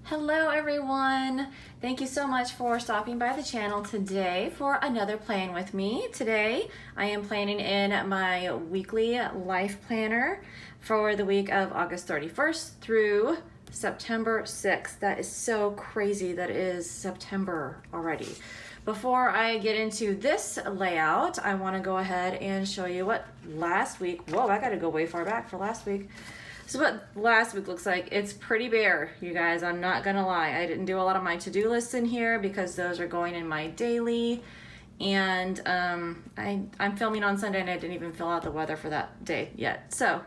Hello everyone! Thank you so much for stopping by the channel today for another plan with me. Today I am planning in my weekly life planner for the week of August 31st through September 6th. That is so crazy that it is September already. Before I get into this layout, I want to go ahead and show you what last week, whoa, I gotta go way far back for last week. So what last week looks like. It's pretty bare, you guys, I'm not gonna lie. I didn't do a lot of my to-do lists in here because those are going in my daily, and I'm filming on Sunday and I didn't even fill out the weather for that day yet. So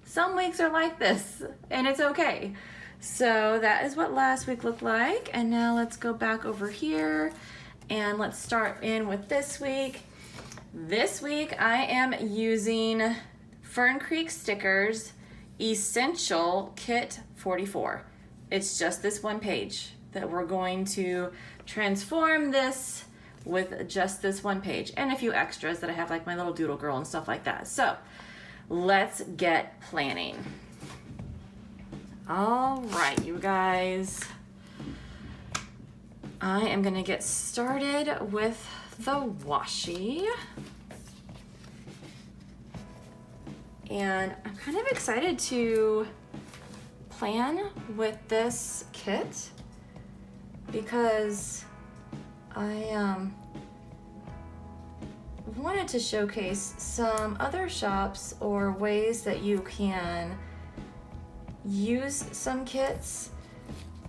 some weeks are like this and it's okay. So that is what last week looked like, and now let's go back over here and let's start in with this week. This week I am using Fern Creek Stickers Essential Kit 44. It's just this one page that we're going to transform this with just this one page and a few extras that I have, like my little doodle girl and stuff like that. So let's get planning. All right, you guys, I am gonna get started with the washi. And I'm kind of excited to plan with this kit because I wanted to showcase some other shops or ways that you can use some kits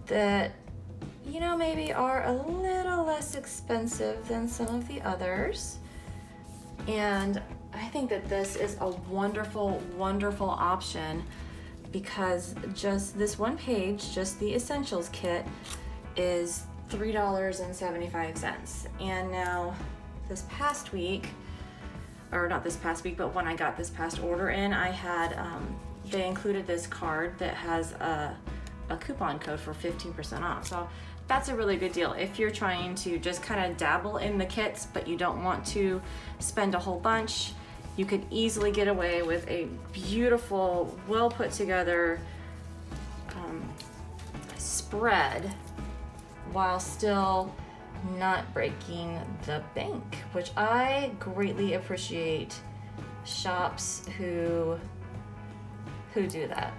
that, you know, maybe are a little less expensive than some of the others. And I think that this is a wonderful, wonderful option because just this one page, just the Essentials kit, is $3.75. And now this past week, or not this past week, but when I got this past order in, I had, they included this card that has a coupon code for 15% off. So that's a really good deal if you're trying to just kind of dabble in the kits, but you don't want to spend a whole bunch. You could easily get away with a beautiful, well put together spread while still not breaking the bank, which I greatly appreciate shops who do that.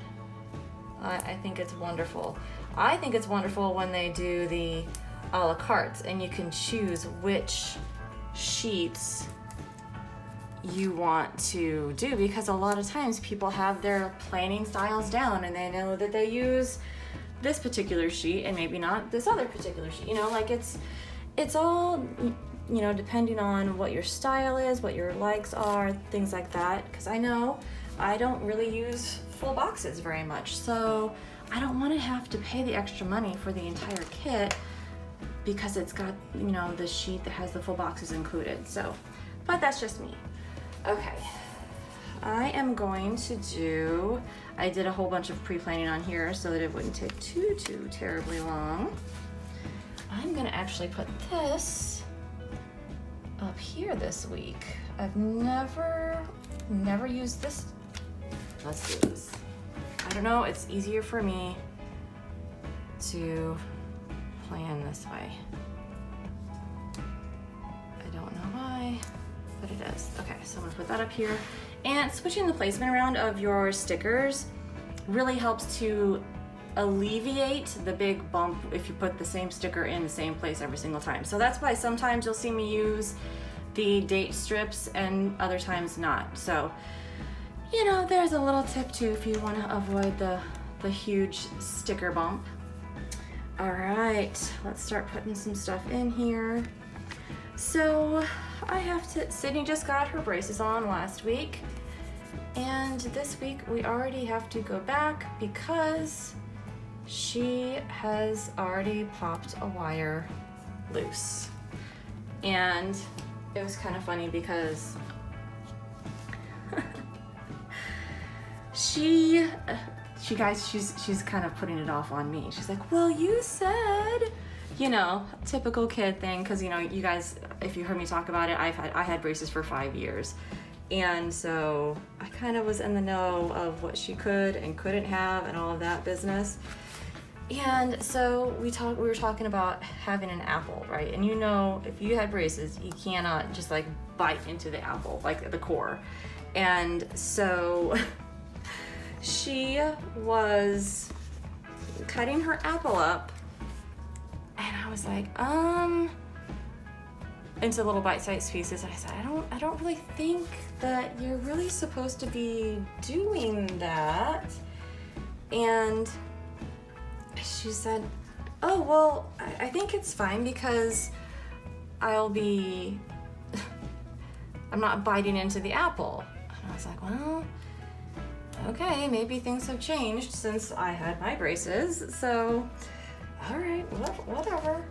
I think it's wonderful. I think it's wonderful when they do the a la carte and you can choose which sheets you want to do, because a lot of times people have their planning styles down and they know that they use this particular sheet and maybe not this other particular sheet. You know, like it's all, you know, depending on what your style is, what your likes are, things like that. Because I know I don't really use full boxes very much, so I don't want to have to pay the extra money for the entire kit because it's got, you know, the sheet that has the full boxes included. So, but that's just me. Okay, I am going to do, I did a whole bunch of pre-planning on here so that it wouldn't take too terribly long. I'm gonna actually put this up here this week. I've never used this. Let's do this. I don't know, it's easier for me to plan this way. I don't know why, but it is. Okay, so I'm gonna put that up here. And switching the placement around of your stickers really helps to alleviate the big bump if you put the same sticker in the same place every single time. So that's why sometimes you'll see me use the date strips and other times not. So, you know, there's a little tip too if you want to avoid the huge sticker bump. All right, let's start putting some stuff in here. So I have to, Sydney just got her braces on last week, and this week we already have to go back because she has already popped a wire loose. And it was kind of funny because she's kind of putting it off on me. She's like, well, you said, you know, typical kid thing, because, you know, you guys, if you heard me talk about it, I had braces for 5 years, and so I kind of was in the know of what she could and couldn't have and all of that business. And so we were talking about having an apple, right? And you know, if you had braces, you cannot just like bite into the apple, like at the core. And so she was cutting her apple up, and I was like, into little bite-sized pieces. And I said, I don't really think that you're really supposed to be doing that. And she said, oh, well, I think it's fine because I'm not biting into the apple. And I was like, well, okay, maybe things have changed since I had my braces. So, all right, whatever.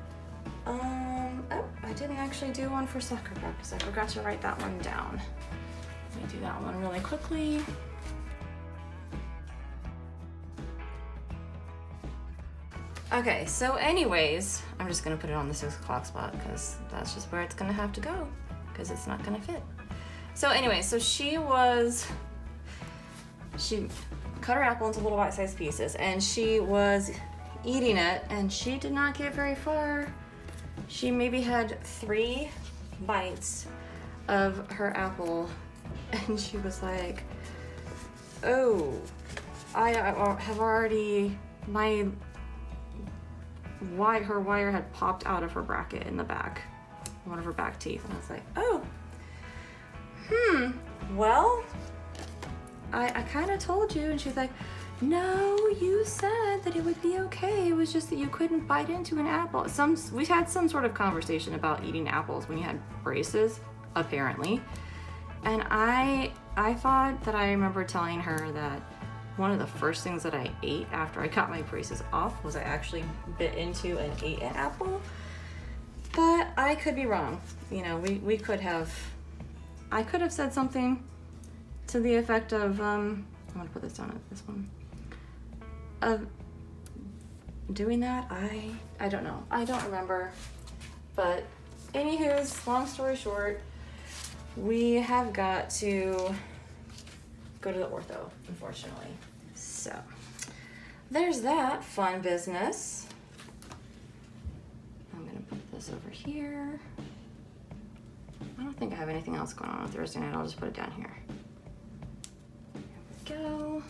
Oh, I didn't actually do one for soccer practice. I forgot to write that one down. Let me do that one really quickly. Okay, so anyways, I'm just gonna put it on the 6 o'clock spot because that's just where it's gonna have to go because it's not gonna fit. So anyway, so she cut her apple into little bite-sized pieces and she was eating it, and she did not get very far. She maybe had 3 bites of her apple, and she was like, oh, I have already, her wire had popped out of her bracket in the back, one of her back teeth. And I was like, oh, well, I kind of told you. And she's like, no, you said that it would be okay. It was just that you couldn't bite into an apple. We had some sort of conversation about eating apples when you had braces, apparently. And I thought that I remember telling her that one of the first things that I ate after I got my braces off was I actually bit into and ate an apple. But I could be wrong. You know, I could have said something to the effect of, I'm gonna put this down at this one. Of doing that, I don't know. I don't remember. But anywho's, long story short, we have got to go to the ortho, unfortunately. So there's that fun business. I'm gonna put this over here. I don't think I have anything else going on Thursday night. I'll just put it down here. There we go.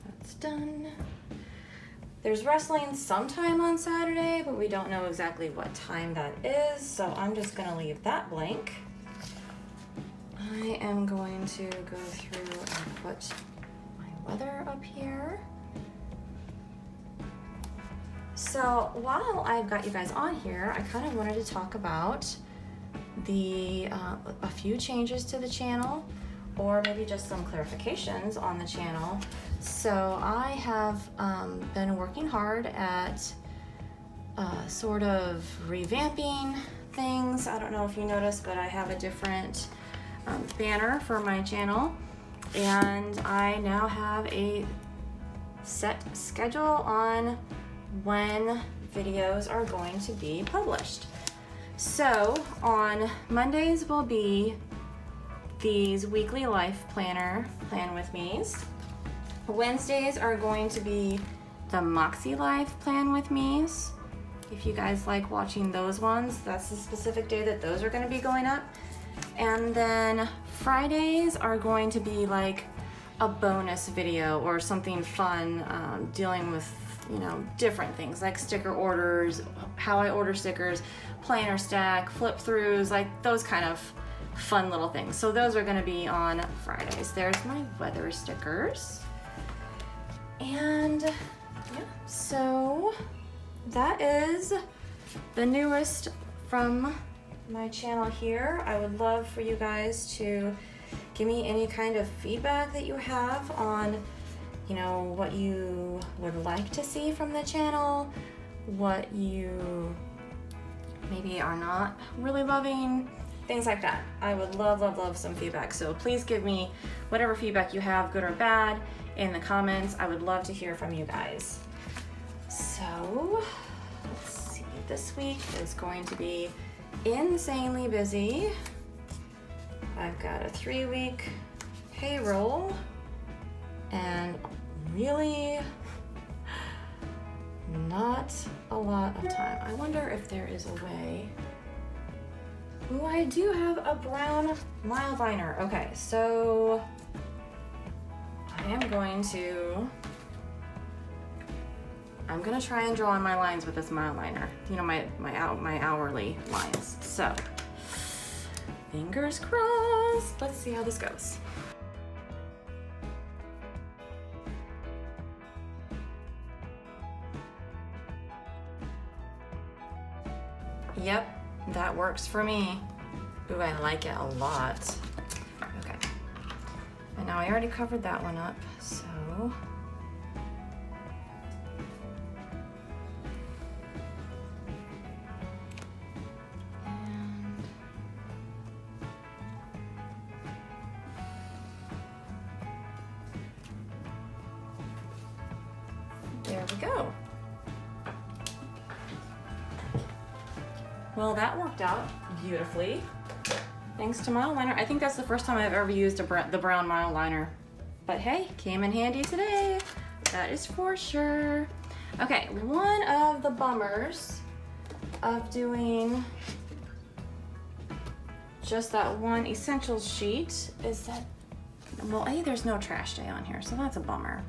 That's done. There's wrestling sometime on Saturday, but we don't know exactly what time that is, so I'm just gonna leave that blank. I am going to go through and put my weather up here. So while I've got you guys on here, I kind of wanted to talk about a few changes to the channel, or maybe just some clarifications on the channel. So I have been working hard at sort of revamping things. I don't know if you noticed, but I have a different banner for my channel, and I now have a set schedule on when videos are going to be published. So on Mondays will be these weekly life planner plan with me's. Wednesdays are going to be the Moxie Life plan with me's. If you guys like watching those ones, that's the specific day that those are going to be going up. And then Fridays are going to be like a bonus video or something fun, dealing with, you know, different things like sticker orders, how I order stickers, planner stack, flip throughs, like those kind of fun little things. So those are going to be on Fridays. There's my weather stickers. And yeah, so that is the newest from my channel here. I would love for you guys to give me any kind of feedback that you have on, you know, what you would like to see from the channel, what you maybe are not really loving, things like that. I would love some feedback. So please give me whatever feedback you have, good or bad, in the comments. I would love to hear from you guys. So let's see, this week is going to be insanely busy. I've got a 3-week payroll and really not a lot of time. I wonder if there is a way. Ooh, I do have a brown mild liner. Okay, so I am going to try and draw on my lines with this mild liner. You know, my hourly lines. So, fingers crossed. Let's see how this goes. Yep, that works for me. Ooh, I like it a lot. Okay. And now I already covered that one up, so. And there we go. Well, that worked out beautifully. Thanks to mild liner. I think that's the first time I've ever used the brown mild liner. But hey, came in handy today. That is for sure. Okay, one of the bummers of doing just that one essentials sheet is that, well, A, there's no trash day on here, so that's a bummer.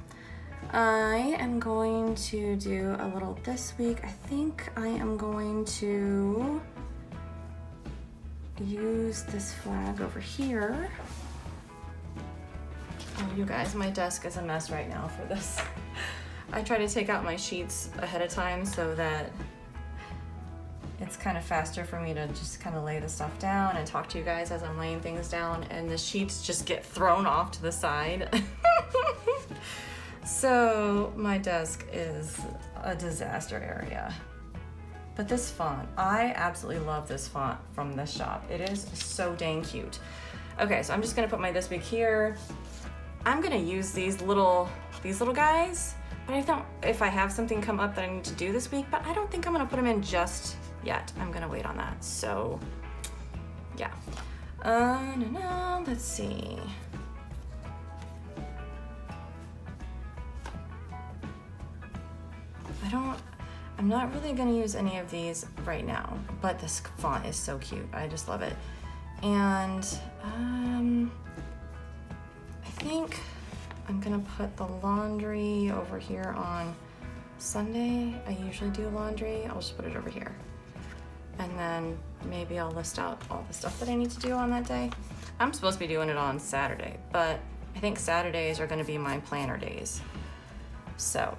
I am going to do a little this week. I think I am going to use this flag over here. Oh, you guys, my desk is a mess right now for this. I try to take out my sheets ahead of time so that it's kind of faster for me to just kind of lay the stuff down and talk to you guys as I'm laying things down, and the sheets just get thrown off to the side. So my desk is a disaster area. But this font, I absolutely love this font from this shop. It is so dang cute. Okay, so I'm just gonna put my this week here. I'm gonna use these little guys, but I don't, if I have something come up that I need to do this week, but I don't think I'm gonna put them in just yet. I'm gonna wait on that, so yeah. Let's see. I'm not really gonna use any of these right now, but this font is so cute. I just love it. And I think I'm gonna put the laundry over here on Sunday. I usually do laundry. I'll just put it over here. And then maybe I'll list out all the stuff that I need to do on that day. I'm supposed to be doing it on Saturday, but I think Saturdays are gonna be my planner days. So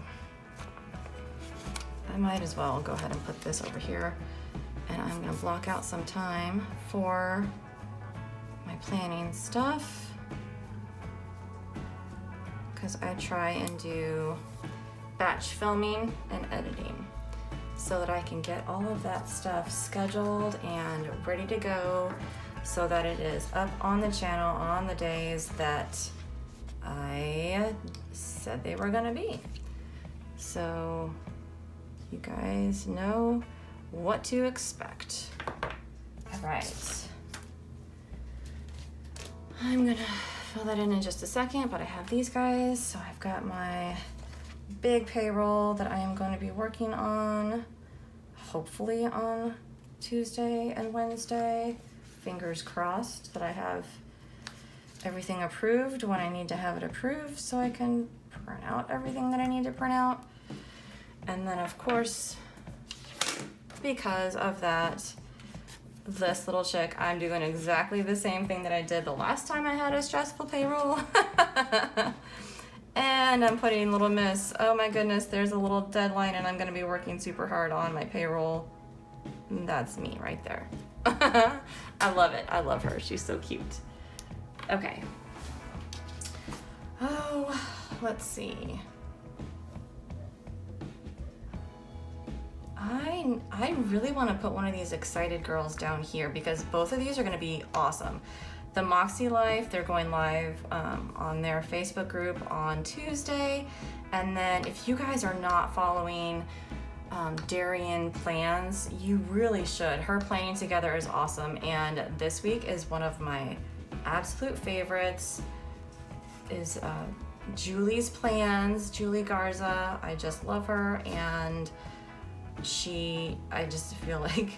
I might as well go ahead and put this over here, and I'm gonna block out some time for my planning stuff, because I try and do batch filming and editing so that I can get all of that stuff scheduled and ready to go so that it is up on the channel on the days that I said they were gonna be. So you guys know what to expect. All right. I'm gonna fill that in just a second, but I have these guys. So I've got my big payroll that I am going to be working on, hopefully on Tuesday and Wednesday. Fingers crossed that I have everything approved when I need to have it approved so I can print out everything that I need to print out. And then of course, because of that, this little chick, I'm doing exactly the same thing that I did the last time I had a stressful payroll. And I'm putting little miss, oh my goodness, there's a little deadline and I'm gonna be working super hard on my payroll. That's me right there. I love it, I love her, she's so cute. Okay. Oh, let's see. I really want to put one of these excited girls down here because both of these are going to be awesome. The Moxie Life, they're going live on their Facebook group on Tuesday. And then if you guys are not following Darian Plans, you really should. Her planning together is awesome. And this week is one of my absolute favorites, is Julie's plans, Julie Garza. I just love her, and I just feel like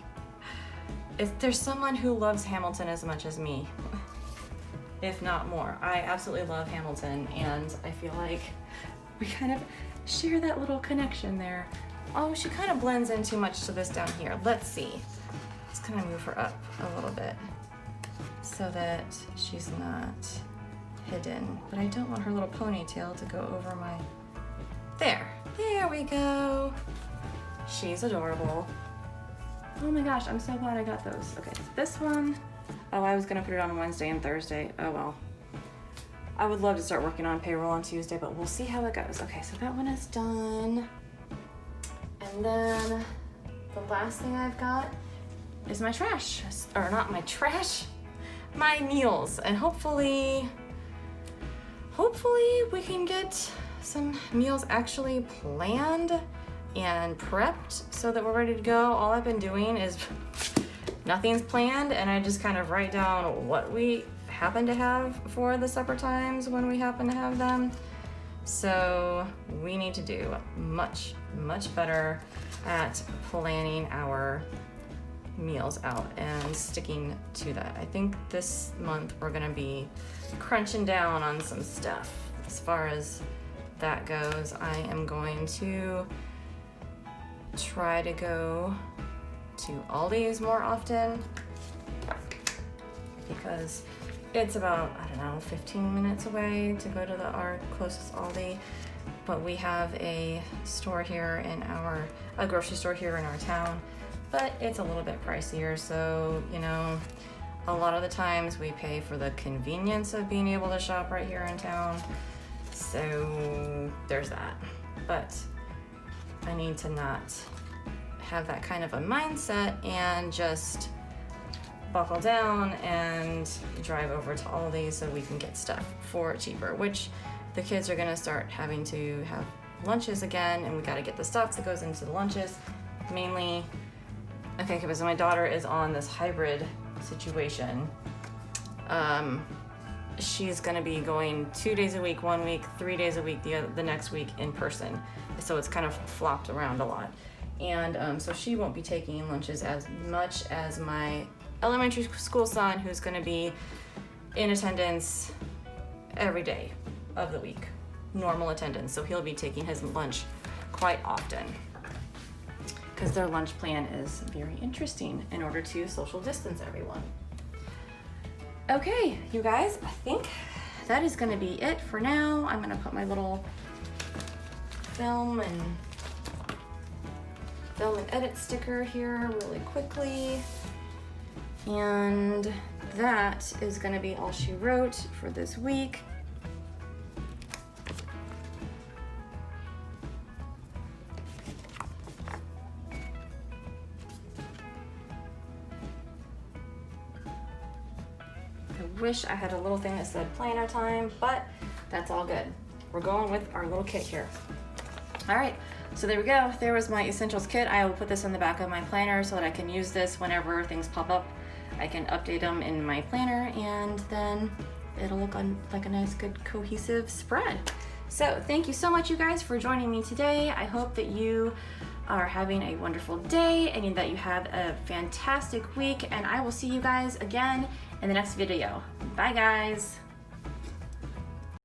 if there's someone who loves Hamilton as much as me, if not more. I absolutely love Hamilton, and I feel like we kind of share that little connection there. Oh, she kind of blends in too much to this down here. Let's see. Let's kind of move her up a little bit so that she's not hidden. But I don't want her little ponytail to go over my... There we go. She's adorable. Oh my gosh, I'm so glad I got those. Okay, this one, oh, I was gonna put it on Wednesday and Thursday. Oh well. I would love to start working on payroll on Tuesday, but we'll see how it goes. Okay, so that one is done. And then the last thing I've got is my trash, or not my trash, my meals. And hopefully we can get some meals actually planned and prepped so that we're ready to go. All I've been doing is nothing's planned, and I just kind of write down what we happen to have for the supper times when we happen to have them. So we need to do much better at planning our meals out and sticking to that. I think this month we're gonna be crunching down on some stuff. As far as that goes, I am going to try to go to Aldi's more often because it's about, I don't know, 15 minutes away to go to our closest Aldi. But we have a store here a grocery store here in our town, but it's a little bit pricier. So, you know, a lot of the times we pay for the convenience of being able to shop right here in town. So there's that. But I need to not have that kind of a mindset and just buckle down and drive over to Aldi so we can get stuff for cheaper, which the kids are gonna start having to have lunches again, and we gotta get the stuff that goes into the lunches. Mainly, I think it was my daughter is on this hybrid situation. She's gonna be going 2 days a week, 1 week, 3 days a week, the next week in person. So it's kind of flopped around a lot. And so she won't be taking lunches as much as my elementary school son, who's gonna be in attendance every day of the week, normal attendance. So he'll be taking his lunch quite often because their lunch plan is very interesting in order to social distance everyone. Okay, you guys, I think that is gonna be it for now. I'm gonna put my little film and edit sticker here really quickly. And that is gonna be all she wrote for this week. I wish I had a little thing that said planner time, but that's all good. We're going with our little kit here. All right, so there we go. There was my essentials kit. I will put this in the back of my planner so that I can use this whenever things pop up. I can update them in my planner, and then it'll look like a nice, good, cohesive spread. So thank you so much, you guys, for joining me today. I hope that you are having a wonderful day and that you have a fantastic week, and I will see you guys again in the next video. Bye, guys.